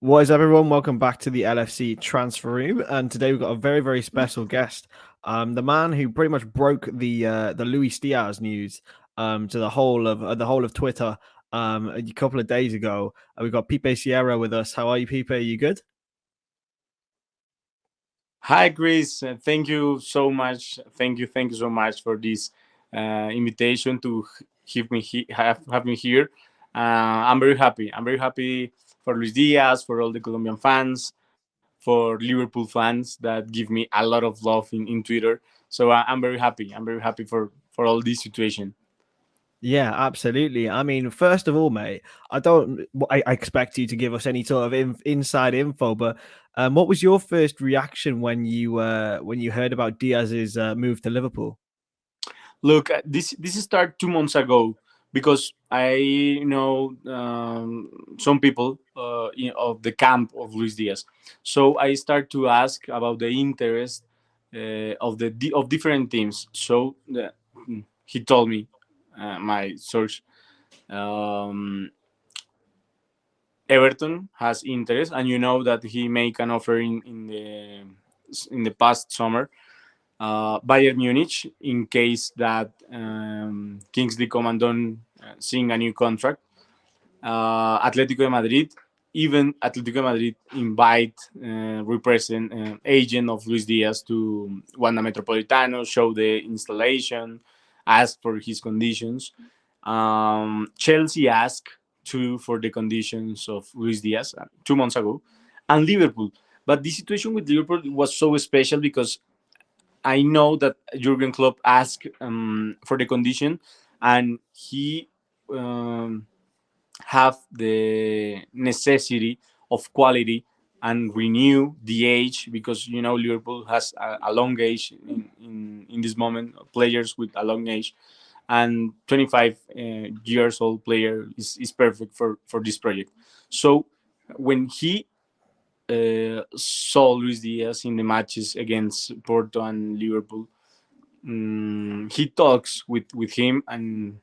What is up, everyone? Welcome back to the LFC transfer room, and today we've got a very, very special guest. The man who pretty much broke the Luis Diaz news to the whole of Twitter a couple of days ago. We've got Pipe Sierra with us. How are you, Pipe? Are you good? Hi, Kris. Thank you so much. Thank you so much for this invitation to have me here. I'm very happy. I'm very happy for Luis Diaz, for all the Colombian fans, for Liverpool fans that give me a lot of love in Twitter. So I'm very happy. I'm very happy for all this situation. Yeah, absolutely. I mean, first of all, mate, I expect you to give us any sort of inside info, but what was your first reaction when you heard about Diaz's move to Liverpool? Look, this started 2 months ago because I know some people of the camp of Luis Diaz. So I start to ask about the interest of different teams. So he told me my source. Um, Everton has interest, and you know that he make an offer in the past summer. Bayern Munich, in case that Kingsley Coman don't sign a new contract. Atletico de Madrid, even Atletico de Madrid invite represent agent of Luis Diaz to Wanda Metropolitano, show the installation, ask for his conditions. Chelsea asked to for the conditions of Luis Diaz 2 months ago, and Liverpool. But the situation with Liverpool was so special because I know that Jurgen Klopp asked for the condition, and he um, have the necessity of quality and renew the age because Liverpool has a long age in this moment. Players with a long age, and 25 years old player is perfect for this project. So when he saw Luis Diaz in the matches against Porto and Liverpool, he talks with him, and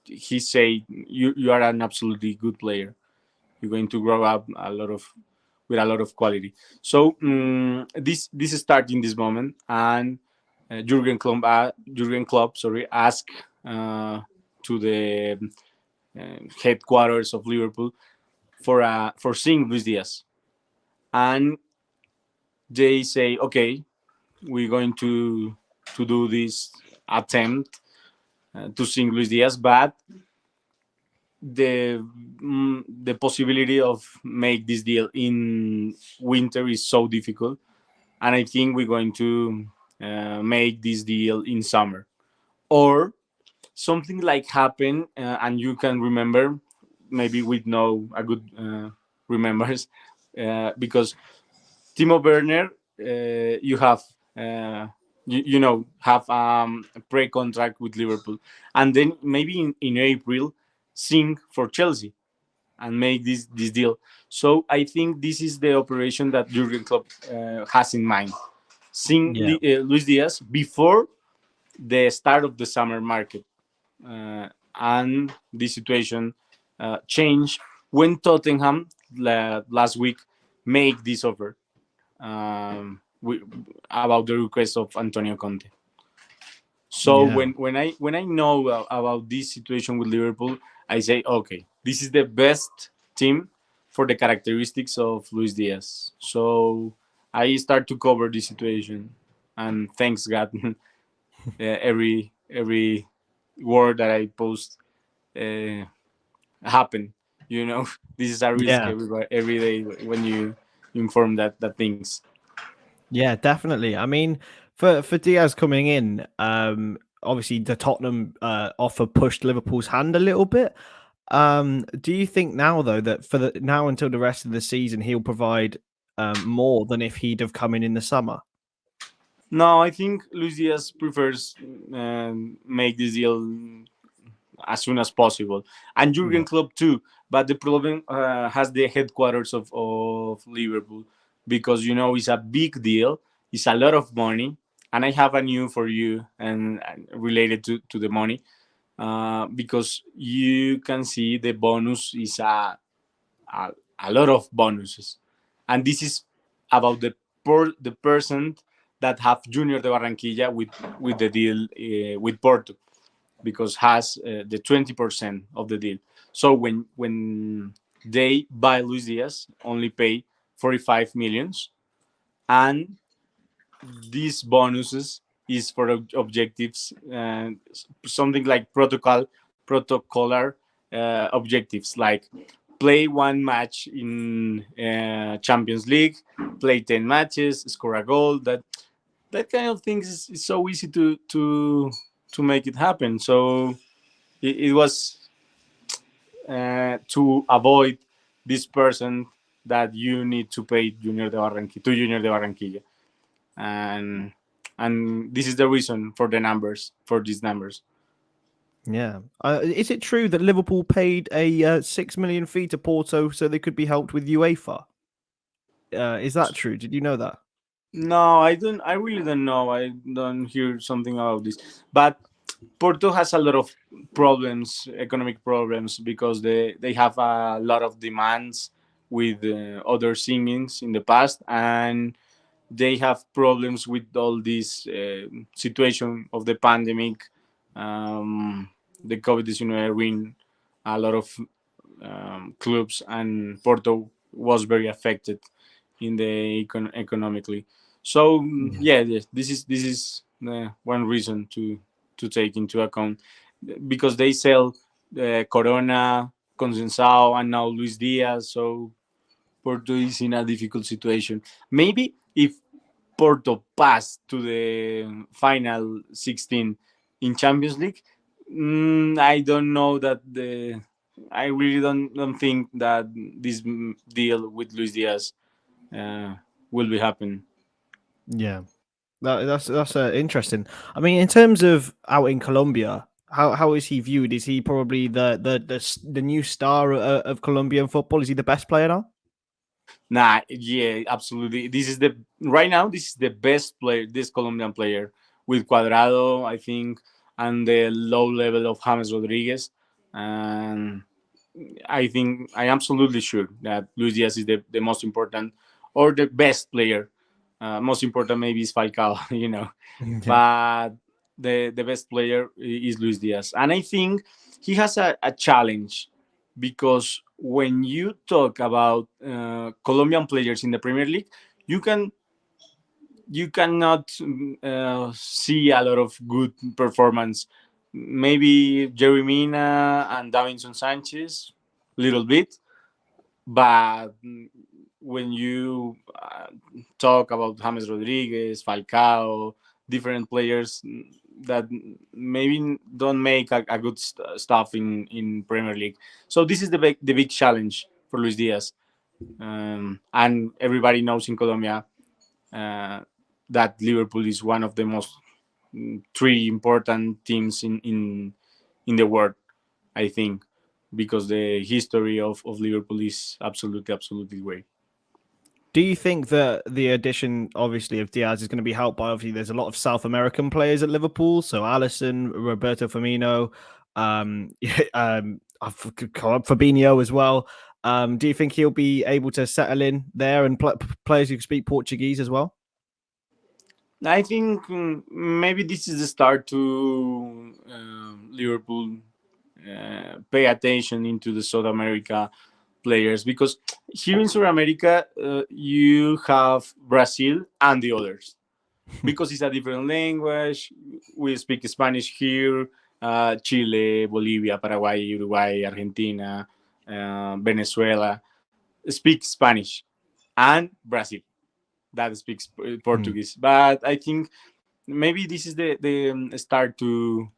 he say you are an absolutely good player. You're going to grow up with a lot of quality. So this is starting this moment, and Jurgen Klopp, sorry, ask uh, to the headquarters of Liverpool for seeing Luis Diaz, and they say, okay, we're going to do this attempt to sing Luis Diaz, but the possibility of make this deal in winter is so difficult, and I think we're going to make this deal in summer or something like happen, and you can remember, maybe with no a good remembers, because Timo Werner, you have. Have a pre-contract with Liverpool, and then maybe in April sing for Chelsea and make this deal. So I think this is the operation that Jurgen Klopp has in mind. Sing Yeah. Luis Diaz before the start of the summer market, and the situation changed when Tottenham last week make this offer we, about the request of Antonio Conte. So Yeah. when I know about this situation with Liverpool, I say, okay, this is the best team for the characteristics of Luis Diaz. So I start to cover this situation, and thanks God, every word that I post uh, happen. This is a risk Yeah. every day when you inform that things. Yeah, definitely. I mean, for Diaz coming in, obviously the Tottenham offer pushed Liverpool's hand a little bit. Do you think now though that for the now until the rest of the season he'll provide more than if he'd have come in the summer? No, I think Luis Diaz prefers make this deal as soon as possible, and Yeah. Jurgen Klopp too. But the problem has the headquarters of Liverpool, because it's a big deal. It's a lot of money, and I have a new for you and related to the money, because you can see the bonus is a a lot of bonuses, and this is about the person that have Junior de Barranquilla with the deal with Porto, because has the 20% of the deal. So when they buy Luis Diaz, only pay 45 millions, and these bonuses is for objectives, something like protocolar objectives, like play one match in Champions League, play 10 matches, score a goal. That kind of things is so easy to make it happen. So it was to avoid this person that you need to pay Junior de Barranquilla, and this is the reason for the numbers, for these numbers. Yeah. Is it true that Liverpool paid a 6 million fee to Porto so they could be helped with UEFA? Is that true? Did you know that? No, I don't. I really don't know. I don't hear something about this. But Porto has a lot of problems, economic problems, because they have a lot of demands with other singings in the past, and they have problems with all this situation of the pandemic. The COVID-19 ruined a lot of clubs, and Porto was very affected in the economically. So yeah, yes, this is one reason to take into account, because they sell Corona, Consensao, and now Luis Diaz. So Porto is in a difficult situation. Maybe if Porto passed to the final 16 in Champions League, I don't know that the. I really don't think that this deal with Luis Diaz uh, will be happening. Yeah. That's interesting. I mean, in terms of out in Colombia, how is he viewed? Is he probably the new star of Colombian football? Is he the best player now? Nah, yeah, absolutely. This is the right now. This is the best player, this Colombian player, with Cuadrado, I think, and the low level of James Rodriguez. And I think I am absolutely sure that Luis Diaz is the most important or the best player. Most important maybe is Falcao, Yeah. but the best player is Luis Diaz, and I think he has a challenge, because when you talk about Colombian players in the Premier League, you can you cannot see a lot of good performance. Maybe Jerry Mina and Davinson Sanchez, little bit, but when you talk about James Rodriguez, Falcao, different players that maybe don't make a good stuff in Premier League. So this is the big challenge for Luis Diaz, and everybody knows in Colombia uh, that Liverpool is one of the most three important teams in the world, I think, because the history of Liverpool is absolutely great. Do you think that the addition, obviously, of Diaz is going to be helped by, obviously, there's a lot of South American players at Liverpool, so Allison, Roberto Firmino, Fabinho as well. Do you think he'll be able to settle in there, and players who can speak Portuguese as well? I think maybe this is the start to Liverpool pay attention into the South America players, because here in South America you have Brazil and the others, because it's a different language. We speak Spanish here. Chile, Bolivia, Paraguay, Uruguay, Argentina, Venezuela speak Spanish, and Brazil that speaks Hmm. Portuguese. But I think maybe this is the start to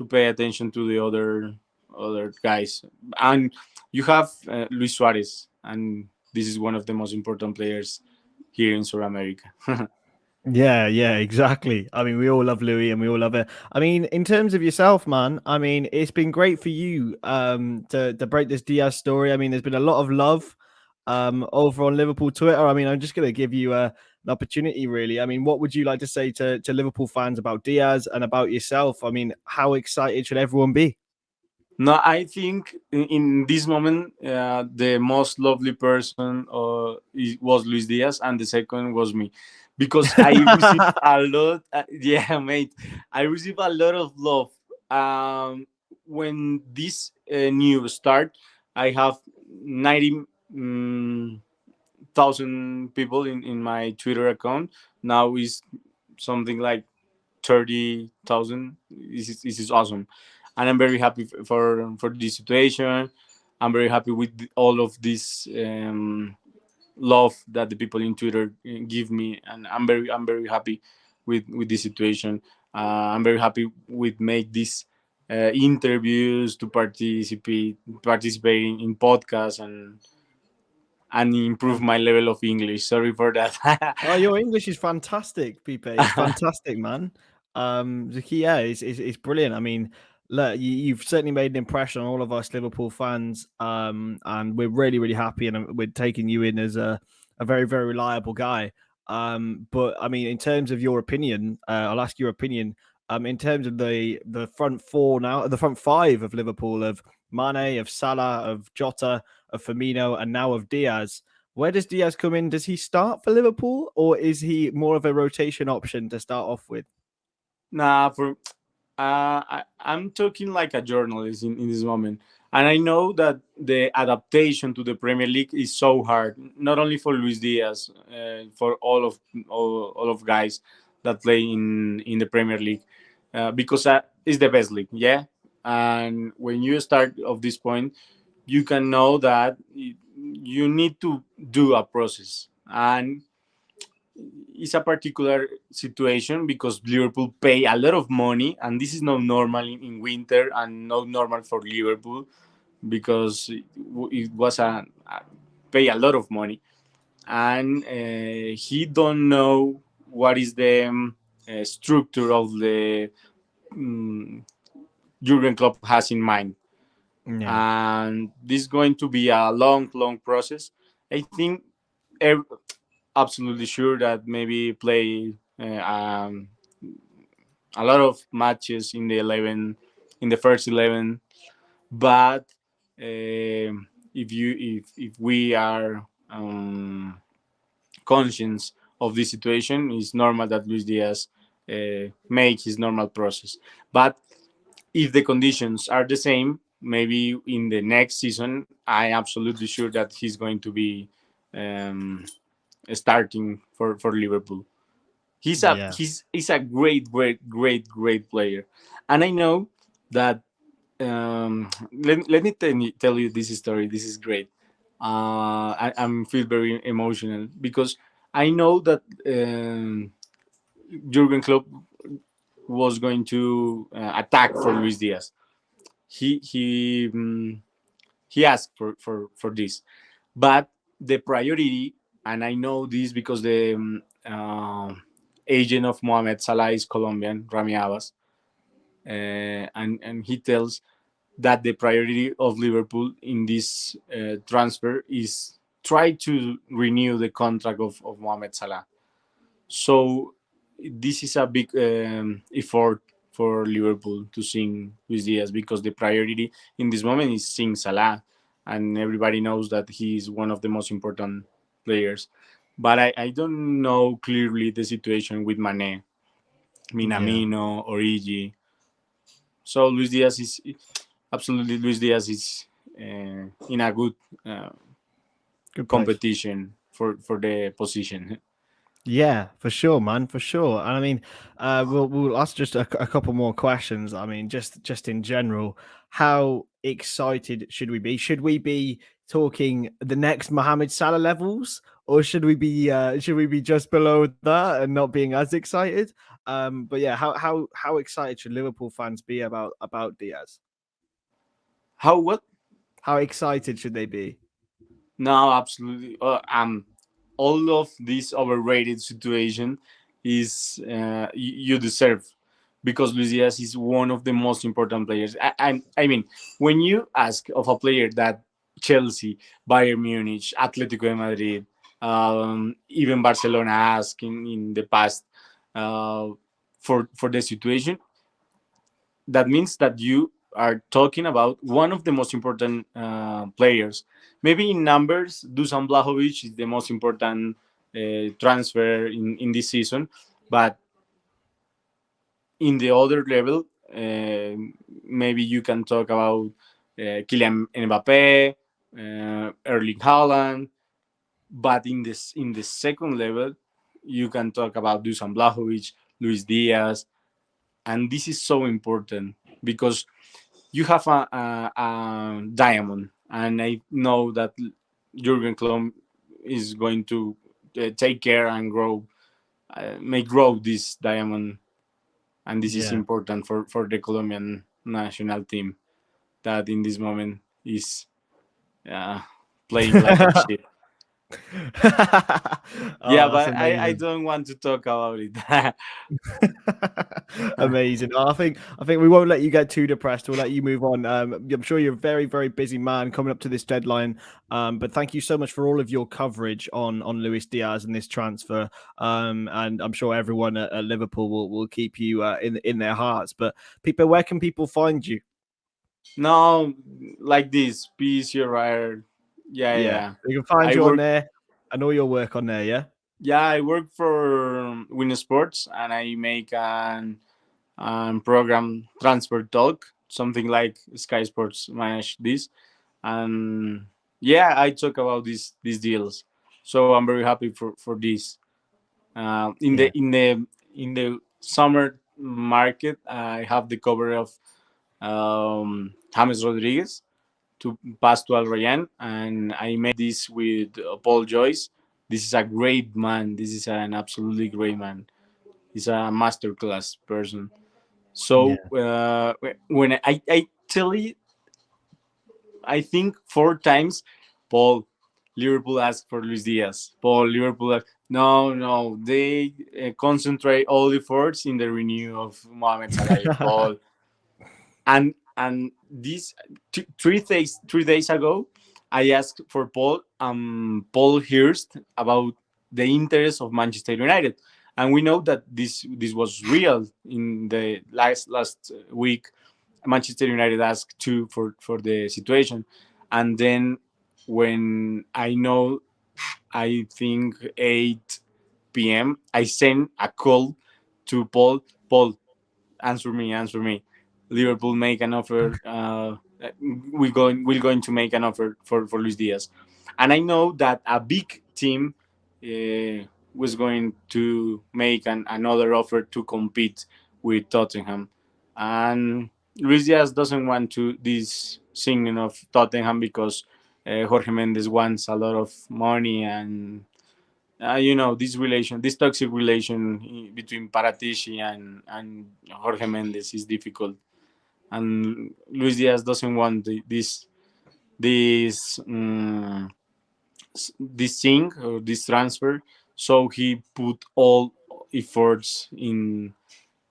pay attention to the other guys. And you have Luis Suarez, and this is one of the most important players here in South America. Yeah, yeah, exactly. I mean, we all love Louis and we all love it. I mean, in terms of yourself, man, I mean, it's been great for you to break this Diaz story. I mean, there's been a lot of love over on Liverpool Twitter. I mean, I'm just going to give you an opportunity, really. I mean, what would you like to say to Liverpool fans about Diaz and about yourself? I mean, how excited should everyone be? No, I think in this moment, the most lovely person was Luis Diaz, and the second was me, because I received a lot. Yeah, mate, I received a lot of love. When this new start, I have 90,000 people in my Twitter account. Now is something like 30,000. This is awesome, and I'm very happy for this situation. I'm very happy with all of this love that the people in Twitter give me, and I'm very happy with this situation. I'm very happy with make these interviews to participating in podcasts and improve my level of English. Sorry for that. Oh, your English is fantastic, Pipe. It's fantastic, man. Zaki, yeah, it's brilliant. I mean, look, you've certainly made an impression on all of us Liverpool fans, and we're really, really happy, and we're taking you in as a very, very reliable guy. But I mean, in terms of your opinion, I'll ask your opinion. In terms of the front four now, the front five of Liverpool, of Mane, of Salah, of Jota, of Firmino, and now of Diaz. Where does Diaz come in? Does he start for Liverpool, or is he more of a rotation option to start off with? Nah, I'm talking like a journalist in this moment, and I know that the adaptation to the Premier League is so hard. Not only for Luis Diaz, for all of guys that play in the Premier League, because it's the best league, yeah. And when you start of this point, you can know that you need to do a process, and it's a particular situation because Liverpool pay a lot of money, and this is not normal in winter and not normal for Liverpool because it was a pay a lot of money, and he don't know what is the structure of the um, Jurgen Klopp has in mind, Yeah, and this is going to be a long process. I think absolutely sure that maybe play a lot of matches in the 11 in the first 11, but if we are conscious of this situation, it's normal that Luis Diaz make his normal process. But if the conditions are the same, maybe in the next season, I am absolutely sure that he's going to be um, starting for Liverpool. yeah, He's a great player, and I know that. Let me tell you this story. This is great. I'm feel very emotional because I know that Jurgen Klopp was going to attack for Luis Diaz. He asked for this, but the priority, and I know this because the agent of Mohamed Salah is Colombian, Rami Abbas, and he tells that the priority of Liverpool in this transfer is try to renew the contract of Mohamed Salah. So this is a big effort for Liverpool to sing Luis Diaz because the priority in this moment is sing Salah, and everybody knows that he is one of the most important players. But I don't know clearly the situation with Mane, yeah. Minamino, Origi. So Luis Diaz is absolutely Luis Diaz is in a good uh, Good place. competition for the position. Yeah, for sure, man, for sure. And I mean, we'll ask just a couple more questions. I mean, just in general, how excited should we be? Should we be talking the next Mohamed Salah levels, or should we be just below that and not being as excited? But yeah, how excited should Liverpool fans be about Diaz? How what? How excited should they be? No, absolutely. All of this overrated situation is you deserve because Luis Diaz is one of the most important players. I mean, when you ask of a player that Chelsea, Bayern Munich, Atletico de Madrid, even Barcelona asked in the past uh, for the situation, that means that you are talking about one of the most important players. Maybe in numbers, Dusan Blahovic is the most important transfer in this season, but in the other level, maybe you can talk about Kylian Mbappe, Erling Haaland, but in the second level, you can talk about Dusan Blahovic, Luis Diaz, and this is so important because you have a diamond, and I know that Jurgen Klopp is going to take care and grow, make grow this diamond, and this is Yeah. important for the Colombian national team that in this moment is uh, playing like a shit. Yeah, Oh, that's but I amazing. don't want to talk about it. Amazing. I think we won't let you get too depressed. We'll let you move on. I'm sure you're a very, very busy man coming up to this deadline. But thank you so much for all of your coverage on Luis Diaz and this transfer. And I'm sure everyone at Liverpool will keep you in their hearts. But people, where can people find you? No, like this, peace, you're right. Yeah, Yeah, yeah. you can find I you on work. there and all your work on there. Yeah. Yeah, I work for Win Sports, and I make an program Transfer Talk, something like Sky Sports manage this, and yeah, I talk about these deals. So I'm very happy for this. In the Yeah. summer market, I have the cover of James Rodriguez to pass to Al Rayyan, and I made this with Paul Joyce. This is a great man. This is an absolutely great man. He's a masterclass person. So Yeah. when I tell you, I think 4 times, Paul, Liverpool asked for Luis Diaz. Paul, Liverpool asked, no, no, they concentrate all efforts in the renew of Mohamed Salah. Paul, and this 3 days ago, I asked for Paul Hirst about the interest of Manchester United, and we know that this was real in the last week. Manchester United asked two for the situation, and then when I know, I think 8 p.m. I sent a call to Paul. Paul, answer me. Liverpool make an offer. We're going to make an offer for Luis Diaz, and I know that a big team was going to make another offer to compete with Tottenham, and Luis Diaz doesn't want to this signing of Tottenham because Jorge Mendes wants a lot of money, and this toxic relation between Paratici and Jorge Mendes is difficult, and Luis Diaz doesn't want this this thing or this transfer, so he put all efforts in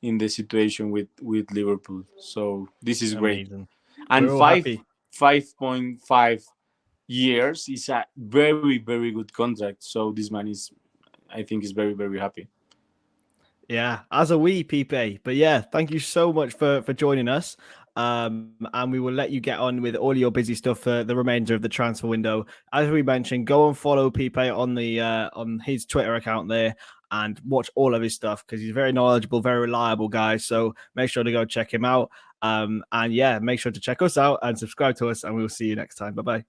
the situation with Liverpool. So this is great, Amazing. and We're all happy. 5.5 years is a very very good contract. So this man is, I think, is very very happy. Yeah, as a we, Pipe. But yeah, thank you so much for joining us. And we will let you get on with all your busy stuff for the remainder of the transfer window. As we mentioned, go and follow Pipe on his Twitter account there and watch all of his stuff because he's very knowledgeable, very reliable guy. So make sure to go check him out. And yeah, make sure to check us out and subscribe to us, and we'll see you next time. Bye bye.